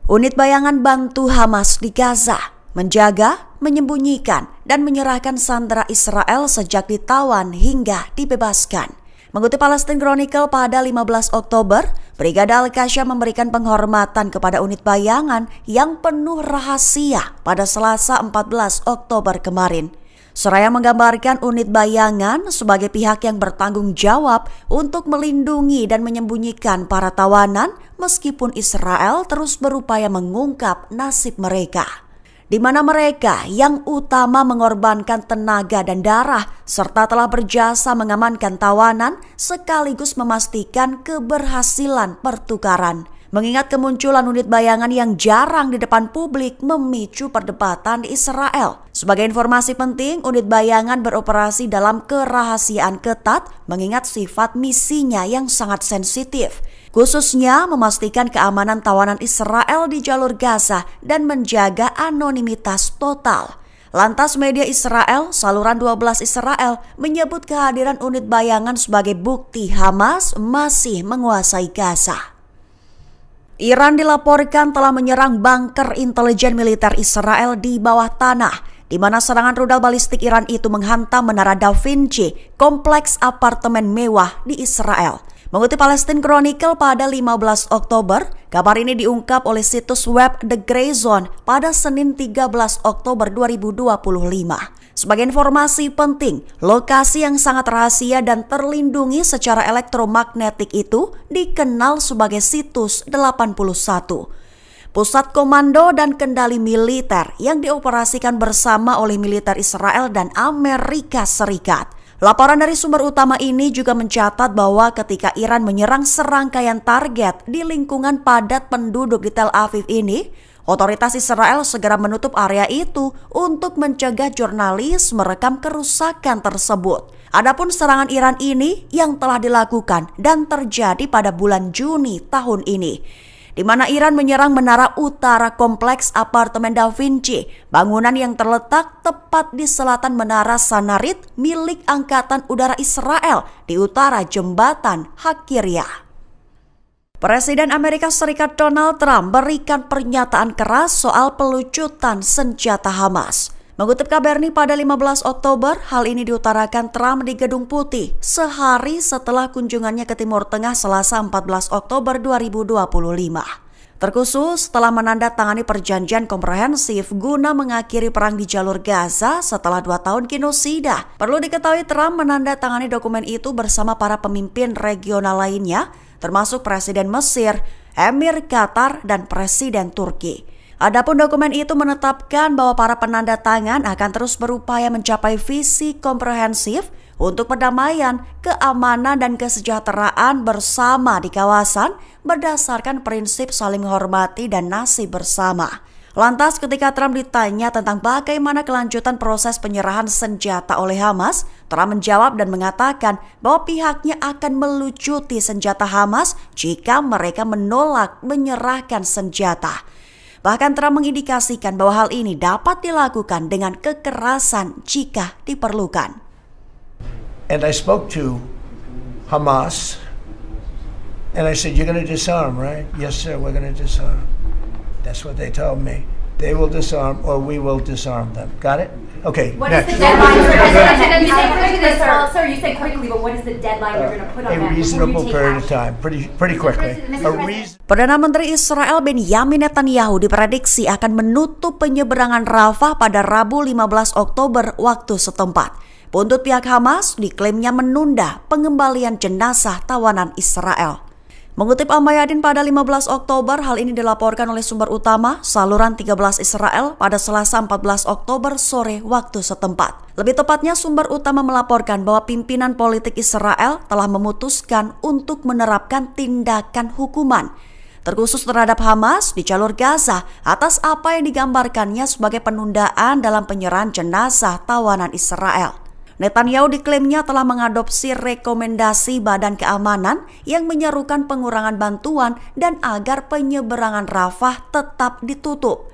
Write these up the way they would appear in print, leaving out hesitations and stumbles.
Unit bayangan bantu Hamas di Gaza menjaga, menyembunyikan, dan menyerahkan sandera Israel sejak ditawan hingga dibebaskan. Mengutip Palestine Chronicle pada 15 Oktober, Brigade Al-Qassam memberikan penghormatan kepada unit bayangan yang penuh rahasia pada Selasa 14 Oktober kemarin. Seraya menggambarkan unit bayangan sebagai pihak yang bertanggung jawab untuk melindungi dan menyembunyikan para tawanan meskipun Israel terus berupaya mengungkap nasib mereka, di mana mereka yang utama mengorbankan tenaga dan darah serta telah berjasa mengamankan tawanan sekaligus memastikan keberhasilan pertukaran. Mengingat kemunculan unit bayangan yang jarang di depan publik memicu perdebatan di Israel. Sebagai informasi penting, unit bayangan beroperasi dalam kerahasiaan ketat mengingat sifat misinya yang sangat sensitif. Khususnya memastikan keamanan tawanan Israel di jalur Gaza dan menjaga anonimitas total. Lantas media Israel, saluran 12 Israel, menyebut kehadiran unit bayangan sebagai bukti Hamas masih menguasai Gaza. Iran dilaporkan telah menyerang bunker intelijen militer Israel di bawah tanah, di mana serangan rudal balistik Iran itu menghantam Menara Da Vinci, kompleks apartemen mewah di Israel. Mengutip Palestine Chronicle pada 15 Oktober, kabar ini diungkap oleh situs web The Grey Zone pada Senin 13 Oktober 2025. Sebagai informasi penting, lokasi yang sangat rahasia dan terlindungi secara elektromagnetik itu dikenal sebagai Situs 81. Pusat komando dan kendali militer yang dioperasikan bersama oleh militer Israel dan Amerika Serikat. Laporan dari sumber utama ini juga mencatat bahwa ketika Iran menyerang serangkaian target di lingkungan padat penduduk di Tel Aviv ini, otoritas Israel segera menutup area itu untuk mencegah jurnalis merekam kerusakan tersebut. Adapun serangan Iran ini yang telah dilakukan dan terjadi pada bulan Juni tahun ini, di mana Iran menyerang menara utara kompleks apartemen Da Vinci, bangunan yang terletak tepat di selatan menara Sanarit milik Angkatan Udara Israel di utara jembatan Hakiria. Presiden Amerika Serikat Donald Trump berikan pernyataan keras soal pelucutan senjata Hamas. Mengutip Kabarni pada 15 Oktober, hal ini diutarakan Trump di Gedung Putih sehari setelah kunjungannya ke Timur Tengah Selasa 14 Oktober 2025. Terkhusus setelah menandatangani perjanjian komprehensif guna mengakhiri perang di jalur Gaza setelah 2 tahun genosida. Perlu diketahui Trump menandatangani dokumen itu bersama para pemimpin regional lainnya, termasuk Presiden Mesir, Emir Qatar, dan Presiden Turki. Adapun dokumen itu menetapkan bahwa para penanda tangan akan terus berupaya mencapai visi komprehensif untuk perdamaian, keamanan, dan kesejahteraan bersama di kawasan berdasarkan prinsip saling menghormati dan nasib bersama. Lantas ketika Trump ditanya tentang bagaimana kelanjutan proses penyerahan senjata oleh Hamas, Trump menjawab dan mengatakan bahwa pihaknya akan melucuti senjata Hamas jika mereka menolak menyerahkan senjata. Bahkan Trump mengindikasikan bahwa hal ini dapat dilakukan dengan kekerasan jika diperlukan. And I spoke to Hamas and I said, "You're going to disarm, right?" "Yes, sir, we're going to disarm." That's what they told me. They will disarm or we will disarm them. Got it? Okay, what next. Is the deadline? Sir, you say quickly, but what is the deadline you're going to put on that? A reasonable period of time, pretty quickly. Perdana Menteri Israel Benjamin Netanyahu diprediksi akan menutup penyeberangan Rafah pada Rabu 15 Oktober waktu setempat. Buntut pihak Hamas diklaimnya menunda pengembalian jenazah tawanan Israel. Mengutip Al-Mayadin pada 15 Oktober, hal ini dilaporkan oleh sumber utama saluran 13 Israel pada Selasa 14 Oktober sore waktu setempat. Lebih tepatnya, sumber utama melaporkan bahwa pimpinan politik Israel telah memutuskan untuk menerapkan tindakan hukuman, terkhusus terhadap Hamas di jalur Gaza atas apa yang digambarkannya sebagai penundaan dalam penyerahan jenazah tawanan Israel. Netanyahu diklaimnya telah mengadopsi rekomendasi Badan Keamanan yang menyerukan pengurangan bantuan dan agar penyeberangan Rafah tetap ditutup.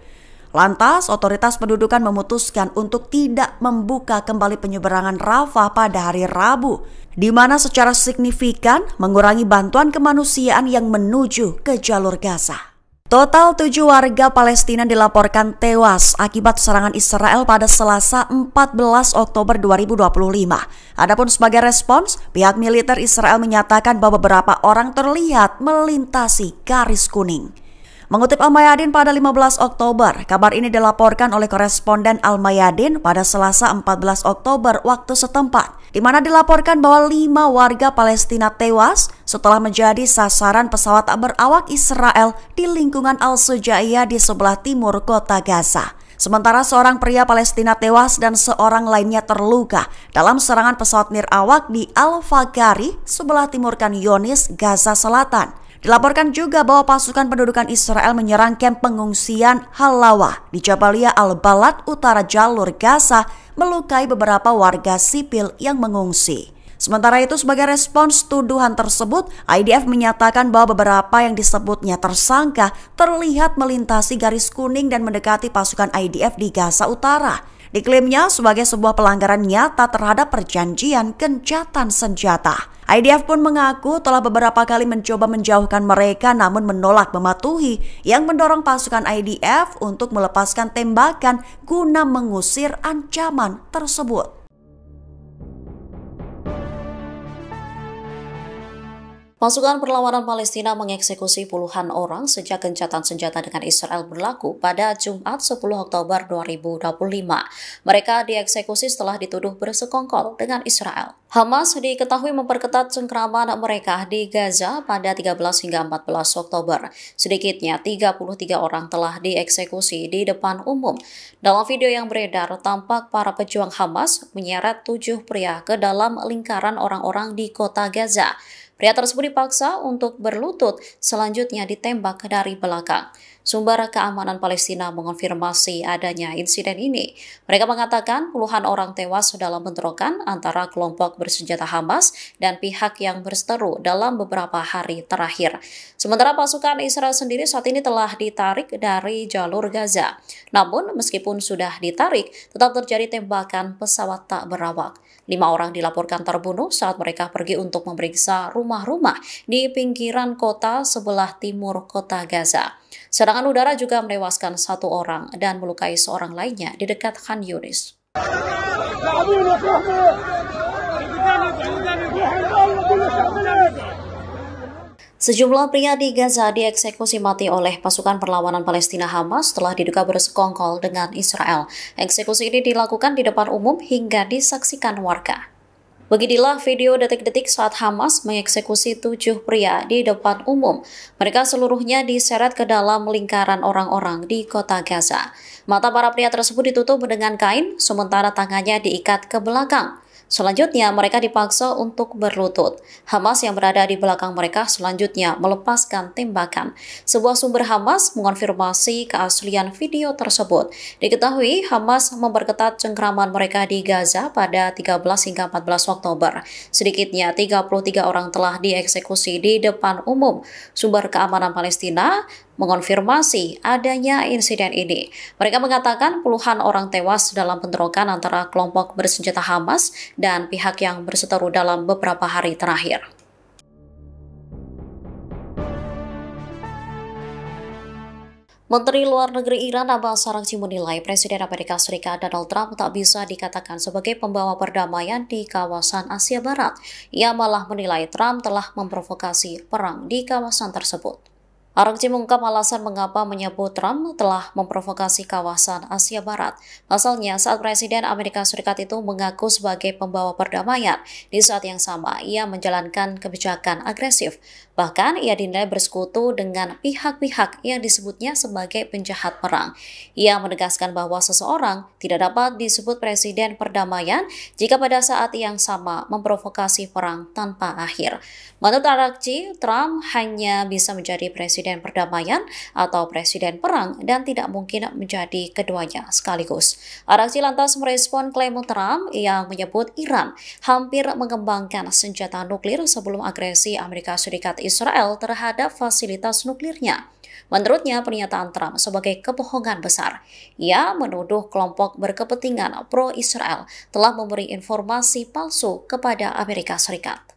Lantas, otoritas pendudukan memutuskan untuk tidak membuka kembali penyeberangan Rafah pada hari Rabu, di mana secara signifikan mengurangi bantuan kemanusiaan yang menuju ke jalur Gaza. Total 7 warga Palestina dilaporkan tewas akibat serangan Israel pada Selasa 14 Oktober 2025. Adapun sebagai respons, pihak militer Israel menyatakan bahwa beberapa orang terlihat melintasi garis kuning. Mengutip Al-Mayadin pada 15 Oktober, kabar ini dilaporkan oleh koresponden Al-Mayadin pada Selasa 14 Oktober waktu setempat, di mana dilaporkan bahwa 5 warga Palestina tewas setelah menjadi sasaran pesawat tak berawak Israel di lingkungan Al-Sujaiyah di sebelah timur kota Gaza. Sementara seorang pria Palestina tewas dan seorang lainnya terluka dalam serangan pesawat nirawak di Al-Fakari, sebelah timur Khan Yunis, Gaza Selatan. Dilaporkan juga bahwa pasukan pendudukan Israel menyerang kamp pengungsian Halawa di Jabalia Al-Balad, utara jalur Gaza, melukai beberapa warga sipil yang mengungsi. Sementara itu, sebagai respons tuduhan tersebut, IDF menyatakan bahwa beberapa yang disebutnya tersangka terlihat melintasi garis kuning dan mendekati pasukan IDF di Gaza Utara. Diklaimnya sebagai sebuah pelanggaran nyata terhadap perjanjian gencatan senjata. IDF pun mengaku telah beberapa kali mencoba menjauhkan mereka namun menolak mematuhi yang mendorong pasukan IDF untuk melepaskan tembakan guna mengusir ancaman tersebut. Pasukan perlawanan Palestina mengeksekusi puluhan orang sejak gencatan senjata dengan Israel berlaku pada Jumat 10 Oktober 2025. Mereka dieksekusi setelah dituduh bersekongkol dengan Israel. Hamas diketahui memperketat cengkraman mereka di Gaza pada 13 hingga 14 Oktober. Sedikitnya 33 orang telah dieksekusi di depan umum. Dalam video yang beredar, tampak para pejuang Hamas menyeret 7 pria ke dalam lingkaran orang-orang di kota Gaza. Pria tersebut dipaksa untuk berlutut, selanjutnya ditembak dari belakang. Sumber keamanan Palestina mengonfirmasi adanya insiden ini. Mereka mengatakan puluhan orang tewas dalam bentrokan antara kelompok bersenjata Hamas dan pihak yang berseteru dalam beberapa hari terakhir. Sementara pasukan Israel sendiri saat ini telah ditarik dari jalur Gaza. Namun meskipun sudah ditarik, tetap terjadi tembakan pesawat tak berawak. 5 orang dilaporkan terbunuh saat mereka pergi untuk memeriksa rumah-rumah di pinggiran kota sebelah timur kota Gaza. Serangan udara juga menewaskan 1 orang dan melukai seorang lainnya di dekat Khan Yunis. Sejumlah pria di Gaza dieksekusi mati oleh pasukan perlawanan Palestina Hamas setelah diduga bersekongkol dengan Israel. Eksekusi ini dilakukan di depan umum hingga disaksikan warga. Beginilah video detik-detik saat Hamas mengeksekusi 7 pria di depan umum. Mereka seluruhnya diseret ke dalam lingkaran orang-orang di kota Gaza. Mata para pria tersebut ditutup dengan kain, sementara tangannya diikat ke belakang. Selanjutnya, mereka dipaksa untuk berlutut. Hamas yang berada di belakang mereka selanjutnya melepaskan tembakan. Sebuah sumber Hamas mengonfirmasi keaslian video tersebut. Diketahui, Hamas memperketat cengkraman mereka di Gaza pada 13 hingga 14 Oktober. Sedikitnya 33 orang telah dieksekusi di depan umum. Sumber keamanan Palestina mengonfirmasi adanya insiden ini. Mereka mengatakan puluhan orang tewas dalam bentrokan antara kelompok bersenjata Hamas dan pihak yang berseteru dalam beberapa hari terakhir. Menteri Luar Negeri Iran Abbas Araghchi menilai Presiden Amerika Serikat Donald Trump tak bisa dikatakan sebagai pembawa perdamaian di kawasan Asia Barat. Ia malah menilai Trump telah memprovokasi perang di kawasan tersebut. Araghchi mengungkap alasan mengapa menyebut Trump telah memprovokasi kawasan Asia Barat. Pasalnya, saat Presiden Amerika Serikat itu mengaku sebagai pembawa perdamaian, di saat yang sama ia menjalankan kebijakan agresif. Bahkan, ia dinilai bersekutu dengan pihak-pihak yang disebutnya sebagai penjahat perang. Ia menegaskan bahwa seseorang tidak dapat disebut Presiden perdamaian jika pada saat yang sama memprovokasi perang tanpa akhir. Menurut Araghchi, Trump hanya bisa menjadi Presiden perdamaian atau Presiden perang dan tidak mungkin menjadi keduanya sekaligus. Araghchi lantas merespon klaim Trump yang menyebut Iran hampir mengembangkan senjata nuklir sebelum agresi Amerika Serikat Israel terhadap fasilitas nuklirnya. Menurutnya, pernyataan Trump sebagai kebohongan besar. Ia menuduh kelompok berkepentingan pro-Israel telah memberi informasi palsu kepada Amerika Serikat.